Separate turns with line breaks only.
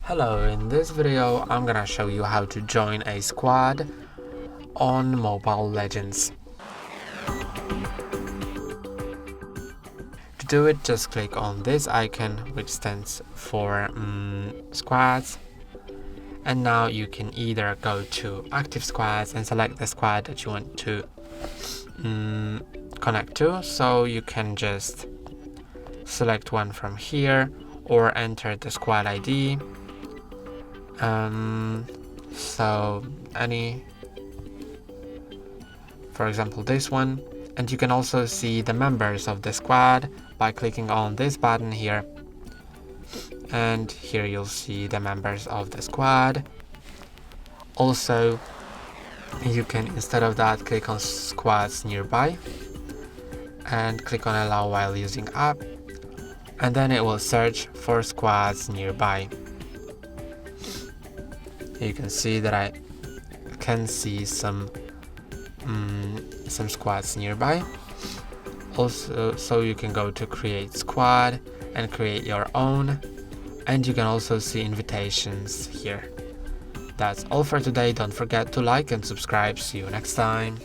Hello, in this video I'm gonna show you how to join a squad on Mobile Legends. To do it, just click on this icon which stands for squads, and now you can either go to active squads and select the squad that you want to connect to, so you can just select one from here or enter the squad ID. For example, this one, and you can also see the members of the squad by clicking on this button here, and here you'll see the members of the squad. Also, you can, instead of that, click on squads nearby and click on allow while using app, and then it will search for squads nearby. You can see that I can see some squads nearby. Also, so you can go to create squad and create your own, and you can also see invitations here. That's all for today. Don't forget to like and subscribe. See you next time.